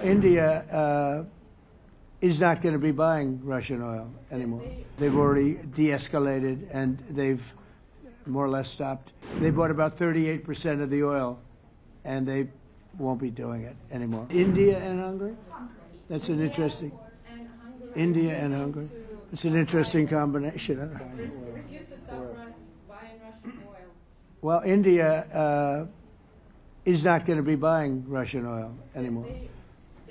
India is not going to be buying Russian oil anymore. They've already de-escalated and they've more or less stopped. They bought about 38% of the oil, and they won't be doing it anymore. India and Hungary? That's an interesting. India and Hungary. It's an interesting combination. Refuse to stop buying Russian oil. Well, India is not going to be buying Russian oil anymore.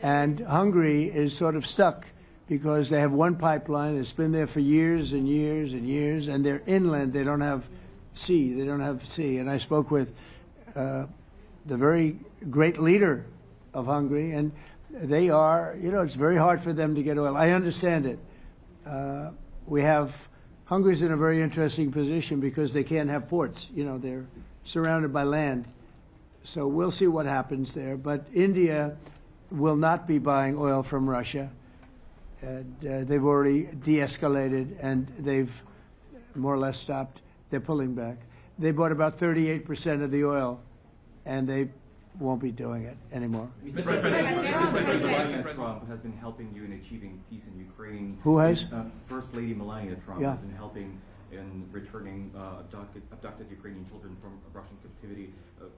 And Hungary is sort of stuck because they have one pipeline that's been there for years and years and years, and they're inland. They don't have sea. They don't have sea. And I spoke with the very great leader of Hungary, and they are, it's very hard for them to get oil. I understand it. Hungary's in a very interesting position because they can't have ports. They're surrounded by land. So we'll see what happens there. But India will not be buying oil from Russia. And, they've already de-escalated and they've more or less stopped. They're pulling back. They bought about 38% of the oil, and they won't be doing it anymore. Mr. President Trump has been helping you in achieving peace in Ukraine. Who has? First Lady Melania Trump Yeah. has been helping in returning abducted Ukrainian children from Russian captivity.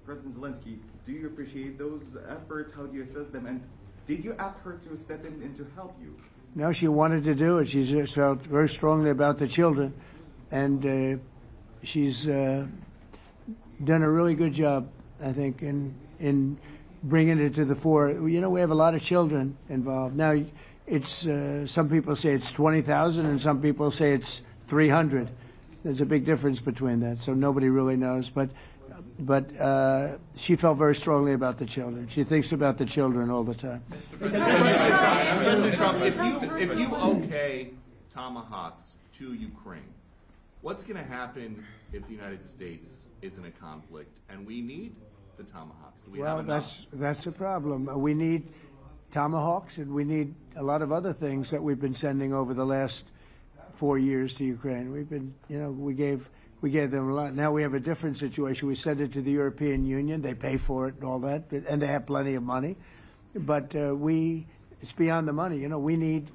President Zelensky, do you appreciate those efforts? How do you assess them? And did you ask her to step in and to help you? No, she wanted to do it. She just felt very strongly about the children, and she's done a really good job, I think, in bringing it to the fore. We have a lot of children involved. Now, it's some people say it's 20,000 and some people say it's 300. There's a big difference between that, so nobody really knows. But she felt very strongly about the children. She thinks about the children all the time. President Trump, if you okay tomahawks to Ukraine, what's going to happen if the United States is in a conflict and we need the tomahawks? Do we have enough? That's a problem. We need tomahawks, and we need a lot of other things that we've been sending over the last 4 years to Ukraine. We've been, we gave them a lot. Now we have a different situation. We send it to the European Union. They pay for it and all that, and they have plenty of money. But it's beyond the money. We need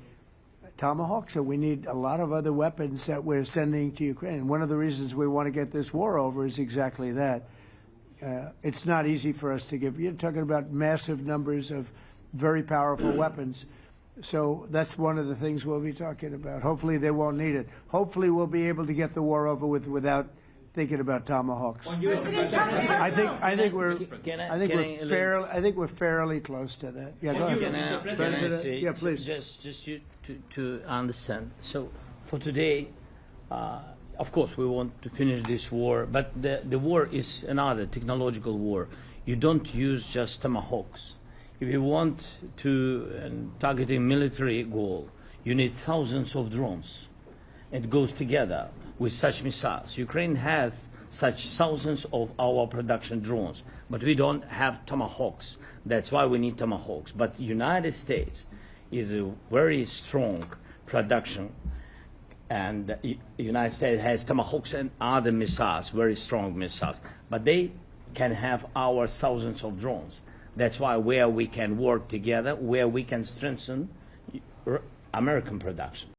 tomahawks, and we need a lot of other weapons that we're sending to Ukraine. One of the reasons we want to get this war over is exactly that. It's not easy for us to give. You're talking about massive numbers of very powerful weapons. So that's one of the things we'll be talking about. Hopefully they won't need it. Hopefully we'll be able to get the war over with without thinking about tomahawks. I think we're fairly close to that. Yeah, go ahead. President, yeah, please. Just you to understand. So for today, of course, we want to finish this war, but the war is another technological war. You don't use just tomahawks. If you want to target a military goal, you need thousands of drones. It goes together with such missiles. Ukraine has such thousands of our production drones, but we don't have tomahawks. That's why we need tomahawks. But the United States is a very strong production, and the United States has tomahawks and other missiles, very strong missiles, but they can have our thousands of drones. That's why where we can work together, where we can strengthen American production.